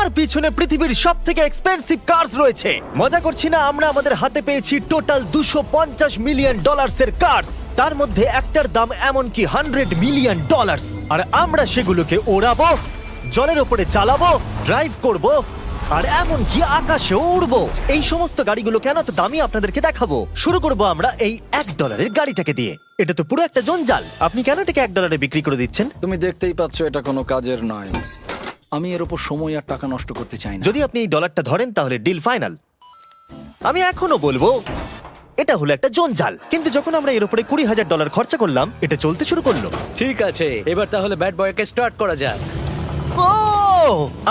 আমার পিছনে পৃথিবীর সব থেকে এক্সপেন্সিভ কার্স রয়েছে। মজা করছি না, আমরা আমাদের হাতে পেয়েছি টোটাল $250 মিলিয়ন এর কার্স। তার মধ্যে একটার দাম এমনকি $100 মিলিয়ন। আর আমরা সেগুলোকে ওড়াবো, জলের ওপরে চালাবো, ড্রাইভ করব, আর এমনকি আকাশেও উড়বো। এই সমস্ত গাড়িগুলো কেন তো দামি আপনাদেরকে দেখাবো। শুরু করব আমরা এই $1 গাড়িটাকে দিয়ে। এটা তো পুরো একটা জঞ্জাল। আপনি কেন এটাকে $1 বিক্রি করে দিচ্ছেন? তুমি দেখতেই পাচ্ছ এটা কোনো কাজের নয়। আমি এর উপর সময় আর টাকা নষ্ট করতে চাই না। যদি আপনি এই ডলারটা ধরেন তাহলে ডিল ফাইনাল। আমি এখনো বলবো এটা হলো একটা জঞ্জাল, কিন্তু যখন আমরা এর উপরে $20,000 খরচা করলাম, এটা চলতে শুরু করলো। ঠিক আছে, এবার তাহলে ব্যাড বয়কে স্টার্ট করা যাক। ও,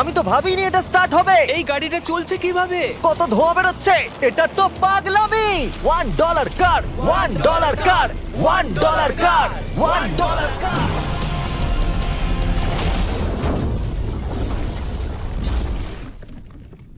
আমি তো ভাবিনি এটা স্টার্ট হবে। এই গাড়িটা চলছে কিভাবে? কত ধোঁয়া বেরোচ্ছে, এটা তো পাগলামি। $1 কার, $1 কার, $1 কার, $1 কার।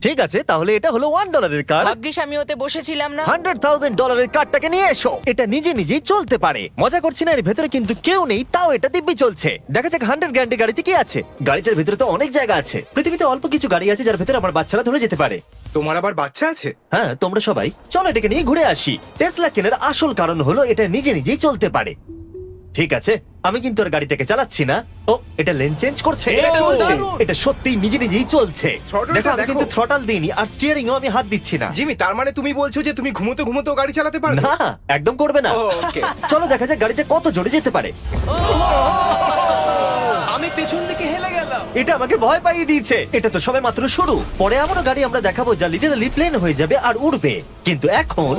ঠিক আছে, তাহলে এটা হলো $1 কার। ভাগ্যিস আমি ওতে বসেছিলাম না। $100,000 কারটাকে নিয়ে এসো। এটা নিজে নিজেই চলতে পারে। মজা করছি না, এর ভেতরে কিন্তু কেউ নেই, তাও এটা দিব্যি চলছে। দেখা যাক 100 গ্র্যান্ডের গাড়িতে কি আছে। গাড়িটার ভেতরে তো অনেক জায়গা আছে। পৃথিবীতে অল্প কিছু গাড়ি আছে যার ভেতরে আমার বাচ্চারা ধরে যেতে পারে। তোমার আবার বাচ্চা আছে? হ্যাঁ, তোমরা সবাই চলো এটাকে নিয়ে ঘুরে আসি। টেসলা কেনার আসল কারণ হলো এটা নিজে নিজেই চলতে পারে। ঠিক আছে, আমি কিন্তু আর গাড়িটাকে চালাচ্ছি না। ও, এটা লেন চেঞ্জ করছে। এটা চলছে। এটা সত্যিই নিজে নিজেই চলছে। Throttle-টা দেখো, আমি দেখো। কিন্তু থ্রটাল দিইনি, আর স্টিয়ারিংও আমি হাত দিচ্ছি না। জিমি, তার মানে তুমি বলছো যে তুমি ঘুমোতে ঘুমোতে গাড়ি চালাতে পারবে? না, একদম করবে না। ও, okay. চলো দেখা যাক গাড়িটা কত জোরে যেতে পারে। আমি পেছন থেকে হেলে গেলাম। এটা আমাকে ভয় পাইয়ে দিয়েছে। এটা তো সবে মাত্র শুরু। পরে এমনও গাড়ি আমরা দেখাবো যা লিটারালি প্লেন হয়ে যাবে আর উড়বে। কিন্তু এখন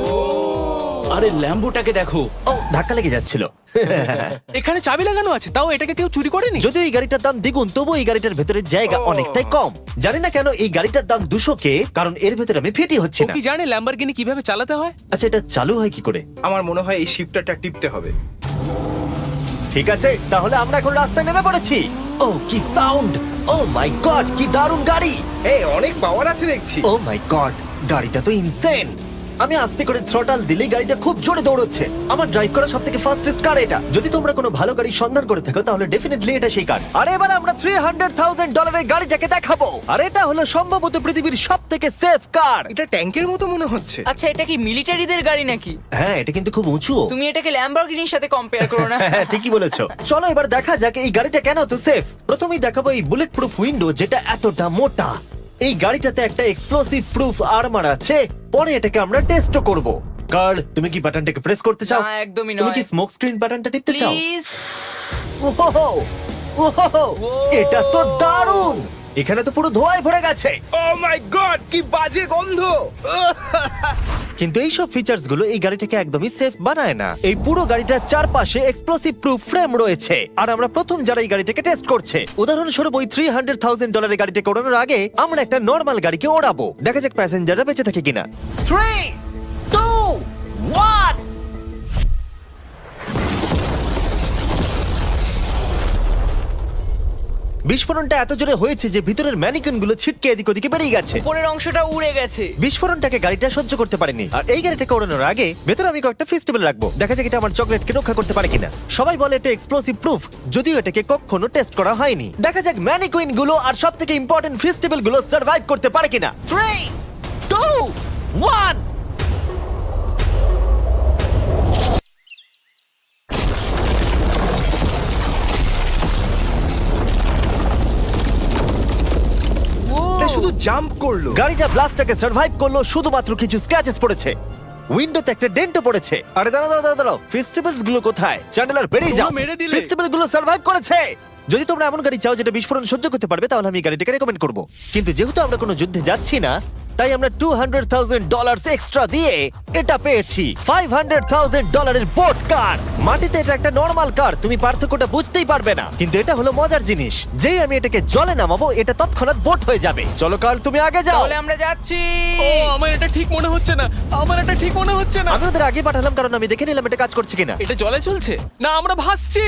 আরে ল্যাম্বোটাকে দেখো, ও, ধাক্কা লেগে যাচ্ছিল। এখানে চাবি লাগানো আছে, তাও এটাকে কেউ চুরি করেনি। যদিও এই গাড়িটার দাম দ্বিগুণ, তবু এই গাড়িটার ভেতরে জায়গা ও। অনেকটাই কম। জানি না কেন এই গাড়িটার দাম 200K, কারণ এর ভেতরে আমি ফিটি হচ্ছি ও না। কি জানে ল্যাম্বরগিনি কিভাবে চালাতে হয়? আচ্ছা, এটা চালু হয় কি করে? আমার মনে হয় এই শিফটারটা টিপতে হবে। ঠিক আছে, তাহলে আমরা এখন রাস্তায় নেমে পড়েছি। ও, কি সাউন্ড! ও মাই গড, কি দারুণ গাড়ি! এই অনেক পাওয়ার আছে দেখছি। ও মাই গড, গাড়িটা তো ইনসেন। আমি আস্তে করে থ্রটাল দিলেই গাড়িটা খুব জোরে দৌড়চ্ছে। আমার ড্রাইভ করা সবথেকে ফাস্টেস্ট কার এটা। যদি তোমরা কোনো ভালো গাড়ির সন্ধান করে থাকো তাহলে ডেফিনেটলি এটা সেই কার। আর এবার আমরা $300,000 গাড়িটাকে দেখাবো। আর এটা হলো সম্ভবত পৃথিবীর সবথেকে সেফ কার। এটা ট্যাঙ্কের মতো মনে হচ্ছে। আচ্ছা, এটা কি মিলিটারিদের গাড়ি নাকি? হ্যাঁ, এটা কিন্তু খুব উঁচু। তুমি এটাকে ল্যাম্বরগিনির সাথে কম্পেয়ার করো না। হ্যাঁ, ঠিকই বলেছো। চলো এবার দেখা যাক এই গাড়িটা কেন তো সেফ। প্রথমেই দেখাবো এই বুলেট প্রুফ উইন্ডো, যেটা এতটা মোটা। এই গাড়িটাতে একটা এক্সপ্লোসিভ প্রুফ আর্মার আছে। পরে এটাকে আমরা টেস্টও করব। কার্ল, তুমি কি বাটনটাকে প্রেস করতে চাও? না, একদমই তুমি নয়। কি স্মোক স্ক্রিন বাটনটা টিপতে চাও? প্লিজ। ওহো, ওহো, এটা তো দারুণ। এখানে তো পুরো ধোঁয়ায় ভরে গেছে। ও মাই গড, কি বাজে গন্ধ! কিন্তু এই সব ফিচার্স গুলো এই গাড়িটাকে একদমই সেফ বানায় না। এই পুরো গাড়িটার চারপাশে এক্সপ্লোসিভ প্রুফ ফ্রেম রয়েছে। আর আমরা প্রথম যারা এই গাড়িটাকে টেস্ট করছে, উদাহরণস্বরূপ ওই $300,000 গাড়িটাকে ওড়ানোর আগে আমরা একটা নর্মাল গাড়িকে ওড়াবো। দেখা যাক প্যাসেঞ্জাররা বেঁচে থাকে কিনা। 3, 2, 1। বিস্ফোরণটা এত জোরে হয়েছে যে ভিতরের ম্যানিকুইন গুলো ছিটকে এদিক ওদিকে বেরিয়ে গেছে। উপরের অংশটা উড়ে গেছে। বিস্ফোরণটাকে গাড়িটা সহ্য করতে পারেনি। আর এই গাড়িটাকে ওড়ানোর আগে ভেতরে আমি কয়েকটা ফেস্টিভ্যাল রাখবো। দেখা যাক এটা আমার চকলেটকে রক্ষা করতে পারে কিনা। সবাই বলে এটা এক্সপ্লোসিভ প্রুফ, যদিও এটাকে কখনো টেস্ট করা হয়নি। দেখা যাক ম্যানিকুইন গুলো আর সবথেকে ইম্পর্টেন্ট ফেস্টিভ্যাল গুলো সার্ভাইভ করতে পারে কিনা। 3, 2, 1। এটা শুধু জাম্প করলো। গাড়িটা ব্লাস্টটাকে সার্ভাইভ করলো, শুধুমাত্র কিছু স্ক্র্যাচেস পড়েছে। উইন্ডোতে একটা ডেন্টও পড়েছে। আরে দাঁড়াও দাঁড়াও দাঁড়াও, ফেস্টিভ্যালস গুলো কোথায়? চ্যান্ডেলার বেরিয়ে যাও। তোমরা মেরে দিলে। ফেস্টিভ্যাল গুলো সার্ভাইভ করেছে। যদি তোমরা এমন গাড়ি চাও যেটা বিস্ফোরণ সহ্য করতে পারবে, তাহলে আমি এই গাড়িটাকে রেকমেন্ড করব। কিন্তু যেহেতু আমরা কোনো যুদ্ধে যাচ্ছি না, তাই আমরা $200,000 এক্সট্রা দিয়ে এটা পেয়েছি। $500,000 বোট কার। মাটিতে এটা একটা নর্মাল কার, তুমি পার্থক্যটা বুঝতেই পারবে না। কিন্তু এটা হলো মজার জিনিস, যেই আমি এটাকে জলে নামাবো এটা তৎক্ষণাৎ বোট হয়ে যাবে। চলো কার্ল, তুমি আগে যাও। তাহলে আমরা যাচ্ছি। ও, আমার এটা ঠিক মনে হচ্ছে না, আমার এটা ঠিক মনে হচ্ছে না। আমি ওদের আগে পাঠালাম কারণ আমি দেখে নিলাম এটা কাজ করছে কিনা। এটা জলে চলছে না, আমরা ভাসছি।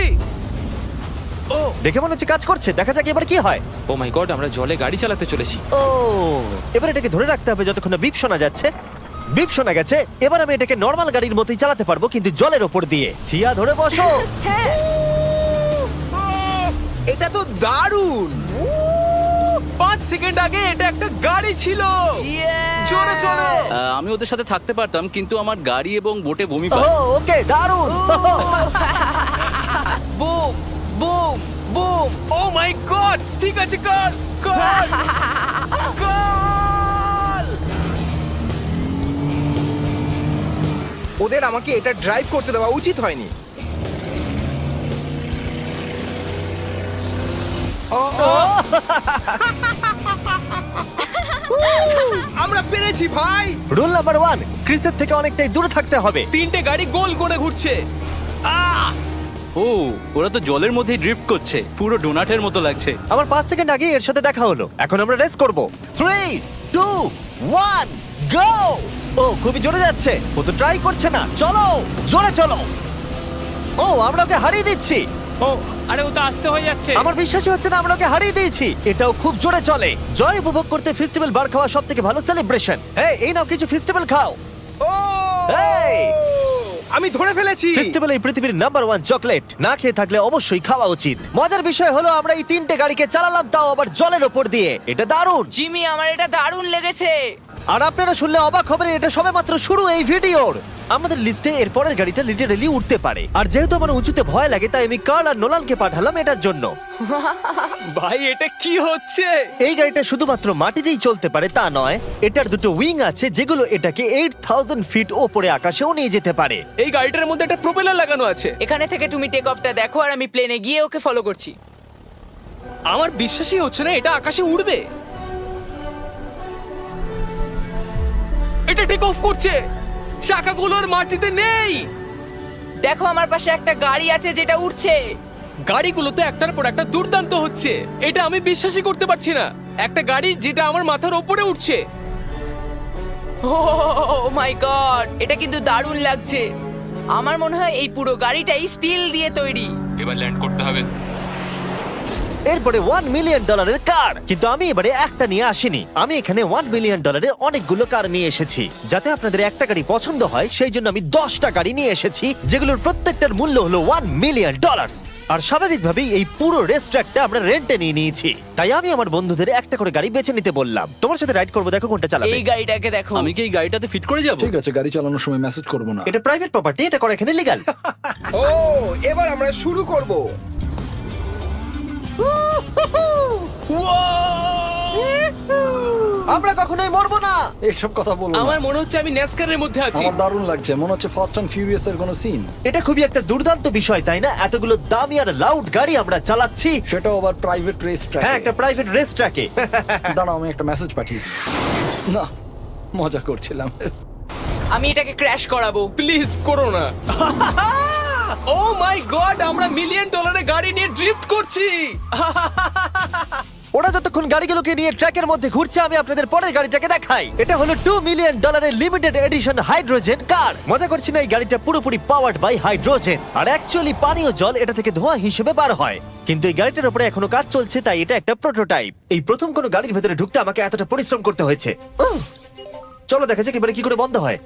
ও, দেখে মনে হচ্ছে কাজ করছে। দেখা যাক এবার কি হয়। ও মাই গড, আমরা জলে গাড়ি চালাতে চলেছি। ও, এবার এটাকে ধরে রাখতে হবে যতক্ষণ না বিপ শোনা যাচ্ছে। বিপ শোনা গেছে। এবার আমি এটাকে নর্মাল গাড়ির মতোই চালাতে পারবো, কিন্তু জলের ওপর দিয়ে। থিয়া, ধরে বসো। হ্যাঁ। এটা তো দারুণ! 5 সেকেন্ড আগে এটা একটা গাড়ি ছিল। জোরে চলো। আমি ওদের সাথে থাকতে পারতাম কিন্তু আমার গাড়ি এবং বোটে বমি ও পায়। ওকে দারুণ বুম বুম বুম। ও মাই গড, ঠিক আছে, কর কর কর। ওদের আমাকে এটা ড্রাইভ করতে দেওয়া উচিত হয়নি। আমরা পেরেছি ভাই। রুল নাম্বার 1, ক্রিসের থেকে অনেকটাই দূরে থাকতে হবে। 3টে গাড়ি গোল করে ঘুরছে। ও ওরা তো জলের মধ্যে ড্রিফট করছে, পুরো ডোনাটের মতো লাগছে। আমার 5 সেকেন্ড আগে এর সাথে দেখা হলো। এখন আমরা রেস করব। 3 2 1 গো। ও খুবই জোরে যাচ্ছে। ও তো ট্রাই করছে না। চলো জোরে চলো। ও আমরা ওকে হারিয়ে দিচ্ছি। ও আরে ও তো আসতে হয়ে যাচ্ছে। আমার বিশ্বাসই হচ্ছে না আমরা ওকে হারিয়ে দিয়েছি। এটাও খুব জোরে চলে। জয় উপভোগ করতে ফেস্টিভ্যাল বার খাওয়া সব থেকে ভালো সেলিব্রেশন। এই নাও কিছু ফেস্টিভ্যাল খাও। ও এই! আমি ধরে ফেলেছি। ফেস্টিভ্যাল এই পৃথিবীর নাম্বার 1 চকলেট। না খেয়ে থাকলে অবশ্যই খাওয়া উচিত। মজার বিষয় হলো আমরা এই 3টে গাড়িকে চালালাম, তাও আবার জলের ওপর দিয়ে। এটা দারুণ। জিমি, আমার এটা দারুণ লেগেছে। আর আপনারা শুনলে অবাক হবেন, এটা সবেমাত্র শুরু এই ভিডিওর। আমাদের লিস্টে এর পরের গাড়িটা লিটারালি উঠতে পারে। আর যেহেতু আমার উঁচুতে ভয় লাগে, তাই আমি কার্ল আর নোলানকে পাঠালাম এটার জন্য। ভাই এটা কি হচ্ছে? এই গাড়িটা শুধুমাত্র মাটিতেই চলতে পারে তা নয়, এটার দুটো উইং আছে যেগুলো এটাকে 8000 ফিট ওপরে আকাশেও নিয়ে যেতে পারে। এই গাড়িটার মধ্যে একটা প্রপেলার লাগানো আছে। এখানে থেকে তুমি টেক অফটা দেখো আর আমি প্লেনে গিয়ে ওকে ফলো করছি। আমার বিশ্বাসই হচ্ছে না এটা আকাশে উড়বে। এটা টেক অফ করছে। চাকাগুলোর মাটিতে নেই। দেখো আমার পাশে একটা গাড়ি আছে যেটা উঠছে। গাড়িগুলোতে একটার পর একটা দুর্দান্ত হচ্ছে। এটা আমি বিশ্বাসই করতে পারছি না। একটা গাড়ি যেটা আমার মাথার ওপরে উঠছে। ও মাই গড, এটা কিন্তু দারুণ লাগছে। আমার মনে হয় এই পুরো গাড়িটাই স্টিল দিয়ে তৈরি। এবার ল্যান্ড করতে হবে। এরপরে $1 মিলিয়ন কার। কিন্তু আমি এবারে একটা নিয়ে আসিনি। আমি এখানে $1 মিলিয়ন অনেকগুলো কার নিয়ে এসেছি। যাতে আপনাদের একটা গাড়ি পছন্দ হয় সেই জন্য আমি 10টা গাড়ি নিয়ে এসেছি, যেগুলোর প্রত্যেকটার মূল্য হলো $1 মিলিয়ন। আর স্বাভাবিকভাবেই এই পুরো রেস ট্র্যাকটা আমরা রেন্টে নিয়ে নিয়েছি। তাই আমি আমার বন্ধুদের একটা করে গাড়ি বেছে নিতে বললাম। তোমার সাথে রাইড করবো, দেখো কোনটা চালাবে। এই গাড়িটাকে দেখো। আমি কি এই গাড়িটাতে ফিট করে যাব? ঠিক আছে, গাড়ি চালানোর সময় মেসেজ করবো না। এটা প্রাইভেট প্রপার্টি, এটা করা এখানে লিগ্যাল। ও এবার আমরা শুরু করব। আমরা কখনোই মরবো না। এইসব কথা বলবো না। আমার মনে হচ্ছে আমি ন্যাসকারের মধ্যে আছি। আমার দারুণ লাগছে, মনে হচ্ছে ফাস্ট অ্যান্ড ফিউরিয়াস এর কোনো সিন। এটা খুবই একটা দুর্দান্ত বিষয়, তাই না? এতগুলো দামি আর লাউড গাড়ি আমরা চালাচ্ছি। সেটাও আবার প্রাইভেট রেস ট্র্যাক। হ্যাঁ, একটা প্রাইভেট রেস ট্র্যাকে। দাঁড়াও, আমি একটা মেসেজ পাঠিয়ে দিই। না, মজা করছিলাম। আমি এটাকে ক্র্যাশ করাবো। প্লিজ করো না। ও মাই গড, আমরা $1 মিলিয়ন গাড়ি নিয়ে ড্রিফট করছি। ওরা যতক্ষণ গাড়িগুলোকে নিয়ে ট্র্যাকের মধ্যে ঘুরছে, আমি আপনাদের পরের গাড়িটাকে দেখাই। এটা হলো $2 million limited edition hydrogen car. মজা করছি না, এই গাড়িটা পুরোপুরি পাওয়ার্ড বাই হাইড্রোজেন। আর অ্যাকচুয়ালি পানীয় জল এটা থেকে ধোঁয়া হিসেবে বার হয়। কিন্তু এই গাড়িটার উপরে এখনো কাজ চলছে, তাই এটা একটা প্রোটোটাইপ। এই প্রথম কোনো গাড়ির ভেতরে ঢুকতে আমাকে এতটা পরিশ্রম করতে হয়েছে। চলো দেখা যাক এবারে কি করে বন্ধ হয়।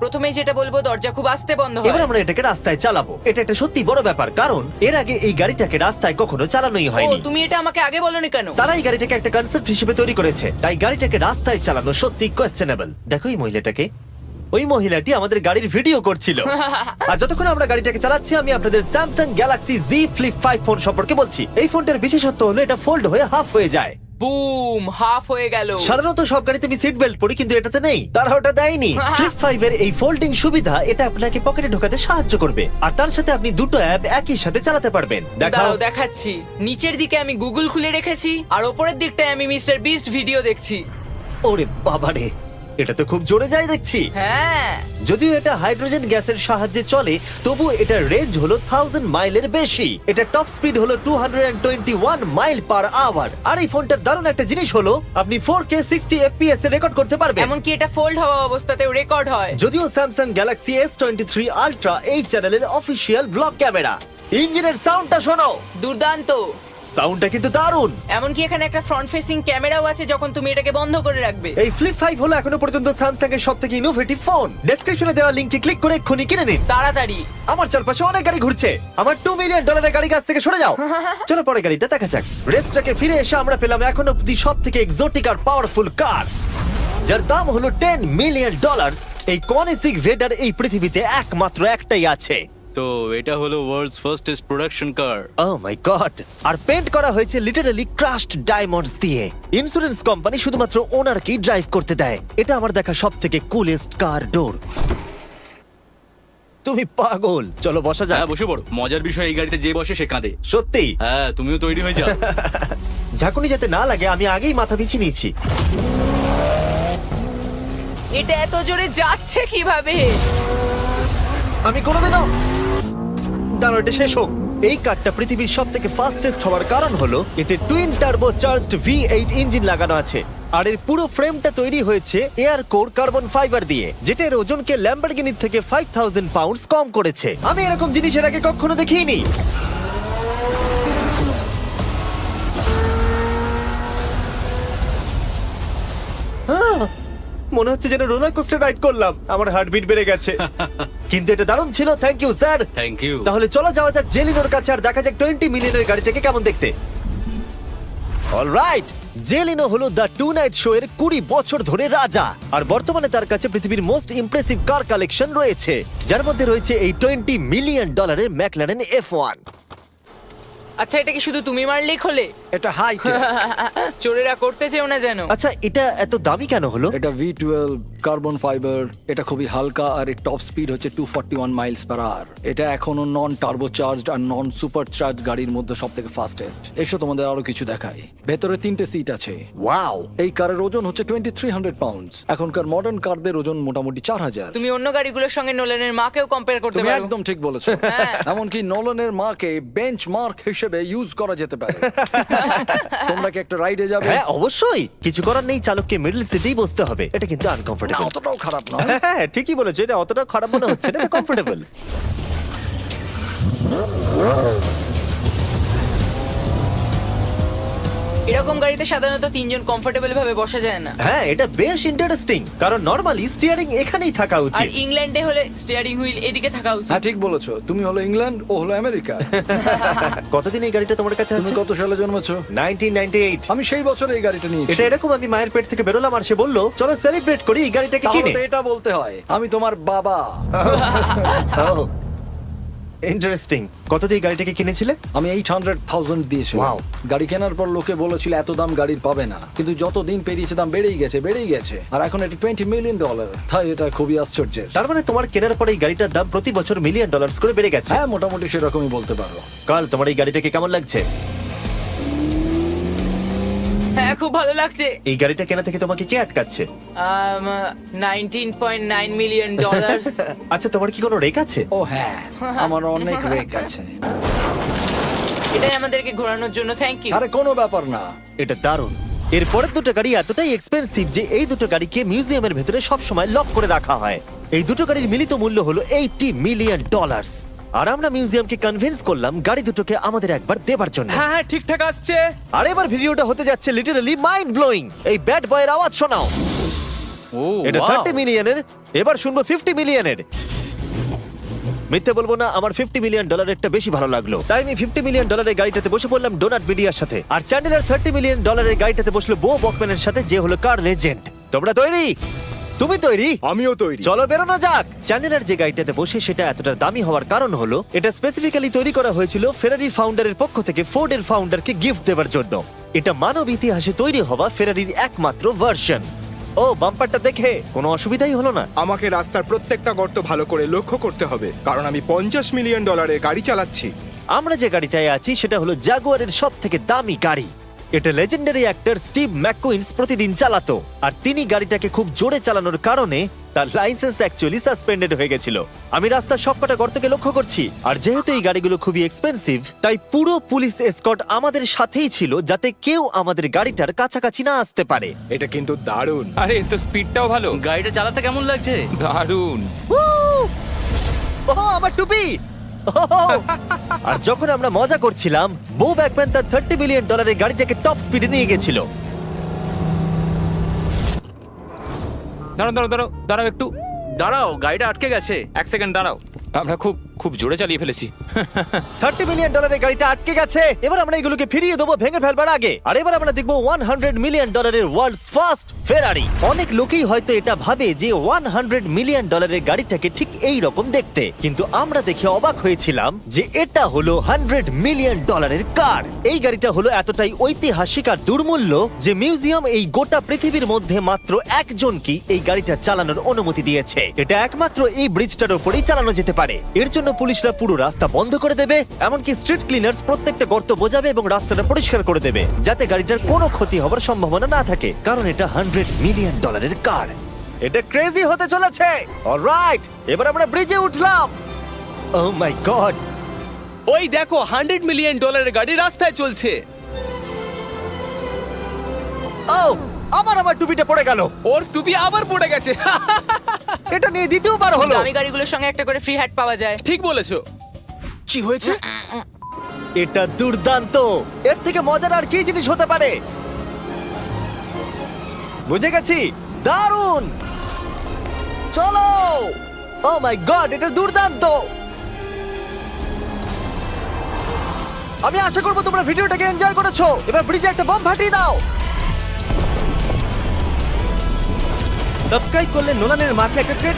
প্রথমে যেটা বলবো, দরজা খুব আস্তে বন্ধ হয়। এবার আমরা এটাকে রাস্তায় চালাবো। এটা একটা সত্যি বড় ব্যাপার, কারণ এর আগে এই গাড়িটাকে রাস্তায় কখনো চালানোই ও, হয়নি। তুমি এটা আমাকে আগে বলনি কেন? তারা এই গাড়িটাকে একটা কনসেপ্ট হিসেবে তৈরি করেছে, তাই গাড়িটাকে রাস্তায় চালানো সত্যি কোয়েশ্চেনেবল। দেখো এই মহিলাটাকে। ওই মহিলাটি আমাদের গাড়ির ভিডিও করছিল। আর যতক্ষণ আমরা গাড়িটাকে চালাচ্ছি, আমি আপনাদের Samsung Galaxy Z Flip 5 phone সম্পর্কে বলছি। এই ফোনটার বিশেষত্ব হলো এটা ফোল্ড হয়ে হাফ হয়ে যায়। বুম, হাফ হয়ে গেল। সাধারণত সব গাড়িতে আমি সিট বেল্ট পরি, কিন্তু এটাতে নেই। তারা ওটা দেয়নি। ফ্লিপ 5 এর এই ফোল্ডিং সুবিধা এটা আপনাকে পকেটে ঢোকাতে সাহায্য করবে। আর তার সাথে আপনি দুটো অ্যাপ একই সাথে চালাতে পারবেন। দেখাও। দাঁড়াও, দেখাচ্ছি। নিচের দিকে আমি গুগল খুলে রেখেছি, আর ওপরের দিকটায় আমি মিস্টার বিস্ট ভিডিও দেখছি। ওরে বাবারে, এটা তো খুব জোরে যায় দেখছি। হ্যাঁ, যদিও এটা হাইড্রোজেন গ্যাসের সাহায্যে চলে, তবু এটার রেঞ্জ হলো 1000 মাইলের বেশি। এটা টপ স্পিড হলো 221 মাইল পার আওয়ার। আর এই ফোনটার দারুণ একটা জিনিস হলো আপনি 4K 60 FPS এ রেকর্ড করতে পারবেন। এমনকি এটা ফোল্ড হওয়া অবস্থাতেও রেকর্ড হয়। যদিও স্যামসাং গ্যালাক্সি S23 আলট্রা এই চ্যানেলের অফিসিয়াল ব্লগ ক্যামেরা। ইঞ্জিনের সাউন্ডটা শোনো। দুর্দান্ত। সাউন্ডটা কিন্তু দারুণ। এমনকি এখানে একটা ফ্রন্ট ফেসিং ক্যামেরাও আছে যখন তুমি এটাকে বন্ধ করে রাখবে। এই ফ্লিপ 5 হলো এখনো পর্যন্ত স্যামসাং এর সবথেকে ইনোভেটিভ ফোন। ডেসক্রিপশনে দেওয়া লিংকে ক্লিক করে এক্ষুনি কিনে নিন। তাড়াতাড়ি। আমার চারপাশে অনেক গাড়ি ঘুরছে। আমার $2 মিলিয়ন গাড়ি কাছ থেকে সরে যাও। চলো পরে গাড়িটা দেখা যাক। রেসটাকে ফিরে এসে আমরা পেলাম এখন অব্দি সবথেকে এক্সোটিক আর পাওয়ারফুল কার, যার দাম হলো $10 মিলিয়ন। এই কনিসিক ভেডার এই পৃথিবীতে একমাত্র একটাই আছে। তো এটা হলো world's fastest production car. Oh my God! আর পেন্ট করা হয়েছে লিটারালি ক্রাশড ডায়মন্ডস দিয়ে। ইন্স্যুরেন্স কোম্পানি শুধুমাত্র ওনারকেই ড্রাইভ করতে দেয়। এটা আমার দেখা সবথেকে কুলেস্ট কার ডোর। তুমি পাগল। চলো বসা যাক। হ্যাঁ বসে পড়ো। মজার বিষয় এই গাড়িতে যে বসে সে কাঁদে। সত্যি হ্যাঁ তুমিও তৈরি হয়ে যাও। ঝাঁকুনি যাতে না লাগে আমি আগেই মাথা পিছিয়ে নিয়েছি। এটা এত জোরে যাচ্ছে কিভাবে? আমি কোনোদিনও দাঁড়ো, এটা শেষ হোক। এই কারটা পৃথিবীর সব থেকে ফাস্টেস্ট হওয়ার কারণ হলো এতে twin turbo charged V8 engine লাগানো আছে। আর এর পুরো ফ্রেমটা তৈরি হয়েছে এয়ার কোর কার্বন ফাইবার দিয়ে, যেটা এর ওজনকে ল্যাম্বরগিনির থেকে 5000 পাউন্ডস কম করেছে। আমি এরকম জিনিস এর আগে কখনো দেখিনি। মনে হচ্ছে যেন রোলার কোস্টার রাইড করলাম। আমার হার্টবিট বেড়ে গেছে। কিন্তু এটা দারুণ ছিল। Thank you sir. Thank you. তাহলে চলো যাওয়া যাক জেলিনোর কাছে আর দেখা যাক 20 মিলিয়নের গাড়িটাকে কেমন দেখতে। অলরাইট, জেলিনো হলো দ্য টু নাইট শো এর 20 বছর ধরে রাজা। আর বর্তমানে তার কাছে পৃথিবীর মোস্ট ইমপ্রেসিভ কার কালেকশন রয়েছে, যার মধ্যে রয়েছে এই $20 মিলিয়ন ম্যাকলারেন F1। আচ্ছা, এটা কি শুধু তুমি মারলেই খোলে? এটা হাইট। চোরেরা করতে চেও না যেন। আচ্ছা, এটা এত দামি কেন হলো? এটা V12 কার্বন ফাইবার। এটা খুবই হালকা আর এর টপ স্পিড হচ্ছে 241 মাইলস পার আওয়ার। এটা এখনো নন টার্বো চার্জড আর নন সুপার চার্জ গাড়ির মধ্যে সবথেকে ফাস্টেস্ট। এসো তোমাদের আরো কিছু দেখাই। ভেতরে 3টে সিট আছে। ওয়াও! এই কারের ওজন হচ্ছে 2300 পাউন্ডস। এখনকার মডার্ন কারদের ওজন মোটামুটি 4000। তুমি অন্য গাড়িগুলোর সঙ্গে নোলানের মাকেও কম্পেয়ার করতে তুমি পারো। একদম ঠিক বলেছো। হ্যাঁ। এমনকি নোলানের মাকে বেঞ্চমার্ক হিসেবে ইউজ করা যেতে পারে। তোমরা কি একটা রাইডে যাবে? হ্যাঁ অবশ্যই। কিছু করার নেই, চালককে মিডল সিটেই বসতে হবে। এটা কিন্তু না, আনকমফোর্টেবল। অতটাও খারাপ নয়। হ্যাঁ ঠিকই বলেছো, এটা অতটা খারাপ মনে হচ্ছে না, কমফোর্টেবল। এরকম গাড়িতে সাধারণত 3 জন কমফোর্টেবল ভাবে বসা যায় না। হ্যাঁ এটা বেশ ইন্টারেস্টিং, কারণ নরমালি স্টিয়ারিং এখানেই থাকা আর উচিত। ইংল্যান্ডে হলে স্টিয়ারিং হুইল এদিকে থাকা উচিত। হ্যাঁ ঠিক বলেছো। তুমি হলো ইংল্যান্ড, ও হলো আমেরিকা। কতদিন এই গাড়িটা তোমার কাছে তুমি আছে? কত সালে জন্মেছো? 1998। আমি সেই বছর এই গাড়িটা নিয়েছি। এটা এরকম, আমি মায়ের পেট থেকে বেরোলাম আর সে বললো চলো সেলিব্রেট করি এই গাড়িটাকে তাহলে কিনে। তো এটা বলতে হয় আমি তোমার বাবা। ইন্টারেস্টিং। কত দিয়ে এই গাড়িটাকে কিনেছিলে? আমি 800,000 দিয়েছি। Wow. গাড়ি কেনার পর লোকে বলেছিল এত দাম গাড়ির পাবে না, কিন্তু যত দিন পেরিয়েছে দাম বেড়েই গেছে। আর এখন এটা $20 মিলিয়ন। তাই এটা খুবই আশ্চর্যের। তার মানে তোমার কেনার পরে এই গাড়িটার দাম প্রতি বছর $1 মিলিয়ন করে বেড়ে গেছে। হ্যাঁ মোটামুটি সেরকমই বলতে পারো। কাল তোমার এই গাড়িটাকে কেমন লাগছে? হ্যাঁ খুব ভালো লাগছে। এই গাড়িটা কেনা থেকে তোমাকে কে আটকাচ্ছে? $19.9 মিলিয়ন। আচ্ছা তোমার কি কোনো রেক আছে? ও হ্যাঁ, আমার অনেক রেক আছে। এটাই আমাদেরকে ঘোরানোর জন্য থ্যাংক ইউ। আরে কোনো ব্যাপার না। এটা দারুণ। এর পরের দুটো গাড়ি এতটাই এক্সপেন্সিভ যে এই দুটো গাড়িকে মিউজিয়ামের ভেতরে সব সময় লক করে রাখা হয়। এই দুটো গাড়ির মিলিত মূল্য হলো $80 মিলিয়ন। আর আমরা মিউজিয়ামকে কনভিন্স করলাম গাড়ি দুটোকে আমাদের একবার দেবার জন্য। হ্যাঁ ঠিকঠাক আসছে। আর এবার ভিডিওটা হতে যাচ্ছে লিটারালি মাইন্ড ব্লোয়িং। এই ব্যাড বয়ের আওয়াজ শোনাও। ও এটা 30 মিলিয়নের, এবার শুনবো 50 মিলিয়নের। মিথ্যে বলবো না, আমার $50 মিলিয়নেরটা বেশি ভালো লাগলো। তাই আমি $50 মিলিয়নের গাড়িটাতে বসে পড়লাম ডোনাট মিডিয়ার সাথে। আর চ্যান্ডেলার $30 মিলিয়ন গাড়িটাতে বসলো বো বকম্যানের সাথে, যে হলো কার লেজেন্ড। তোমরা তৈরি? তুমি তৈরি? আমিও তৈরি। চলো বেরোনো যাক। চ্যান্ডেলার যে গাড়িটাতে বসে সেটা এতটা দামি হওয়ার কারণ হলো এটা স্পেসিফিক্যালি তৈরি করা হয়েছিল ফেরারির ফাউন্ডারের পক্ষ থেকে ফোর্ডের ফাউন্ডারকে গিফট দেওয়ার জন্য। এটা মানব ইতিহাসে তৈরি হওয়া ফেরারির একমাত্র ভার্সন। ও বাম্পারটা দেখে কোনো অসুবিধাই হলো না। আমাকে রাস্তার প্রত্যেকটা গর্ত ভালো করে লক্ষ্য করতে হবে, কারণ আমি $50 মিলিয়ন গাড়ি চালাচ্ছি। আমরা যে গাড়িটায় আছি সেটা হলো জাগুয়ারের সব থেকে দামি গাড়ি। এটা লেজেন্ডারি অ্যাক্টর স্টিভ ম্যাককুইন্স প্রতিদিন চালাতো। আর তিনি গাড়িটাকে খুব জোরে চালানোর কারণে তার লাইসেন্স অ্যাকচুয়ালি সাসপেন্ডেড হয়ে গেছিল। আমি রাস্তার সবকটা গর্তকে লক্ষ্য করছি, আর যেহেতু এই গাড়িগুলো খুবই এক্সপেন্সিভ তাই পুরো পুলিশ এসকর্ট আমাদের সাথেই ছিল, যাতে কেউ আমাদের গাড়িটার কাছাকাছি না আসতে পারে। এটা কিন্তু দারুণ। আরে এর তো স্পিডটাও ভালো। গাড়িটা চালাতে কেমন লাগছে? দারুণ। ও আমার টুপি! আর যখন আমরা মজা করছিলাম, বো ব্যাকম্যান তার $30 বিলিয়ন গাড়িটাকে টপ স্পিডে নিয়ে গেছিল। দাঁড়াও দাঁড়াও দাঁড়াও দাঁড়াও একটু দাঁড়াও, গাড়িটা আটকে গেছে। এক সেকেন্ড দাঁড়াও। আমরা খুব খুব জোরে চালিয়ে ফেলেছি। $30 বিলিয়ন গাড়িটা আটকে গেছে। এবার আমরা এগুলোকে ফিরিয়ে দেবো ভেঙে ফেলবার আগে। আর এবার আমরা দেখবো $100 মিলিয়ন ওয়ার্ল্ডস ফার্স্ট ফেরারি। অনেক লোকেই হয়তো এটা ভাবে যে $100 মিলিয়ন গাড়িটাকে ঠিক এই রকম দেখতে, কিন্তু আমরা দেখে অবাক হয়েছিলাম যে এটা হলো $100 মিলিয়ন কার। এই গাড়িটা হলো এতটাই ঐতিহাসিক আর দুর্মূল্য যে মিউজিয়াম এই গোটা পৃথিবীর মধ্যে মাত্র একজনকেই এই গাড়িটা চালানোর অনুমতি দিয়েছে। এটা একমাত্র এই ব্রিজটার উপরেই চালানো যেতে পারে। এর জন্য পুলিশরা পুরো রাস্তা বন্ধ করে দেবে, এমনকি স্ট্রিট ক্লিনার্স প্রত্যেকটা গর্ত বোঝাবে এবং রাস্তাটা পরিষ্কার করে দেবে, যাতে গাড়িটার কোনো ক্ষতি হবার সম্ভাবনা না থাকে, কারণ এটা $100 মিলিয়ন কার। এটা ক্রেজি হতে চলেছে। অলরাইট, এবার আমরা ব্রিজে উঠলাম। ও মাই গড, ওই দেখো $100 মিলিয়ন গাড়ি রাস্তায় চলছে। ও আবার আমার টুপিটা পড়ে গেল। ওর টুপি আবার পড়ে গেছে। এটা নিয়ে দ্বিতীয়বার হলো। দামি গাড়িগুলোর সঙ্গে একটা করে ফ্রি হ্যাট পাওয়া যায়। ঠিক বলেছো। কি হয়েছে? এটা দুর্দান্ত। এর থেকে মজার আর কি জিনিস হতে পারে? বুঝে গেছি, দারুণ। চলো। ও মাই গড, এটা দুর্দান্ত। আমি আশা করবো তোমরা ভিডিওটাকে এনজয় করেছো। এবার ব্রিজে একটা বম ফাটিয়ে দাও। সাবস্ক্রাইব করলে নোলানের মাকে একটা ট্রেড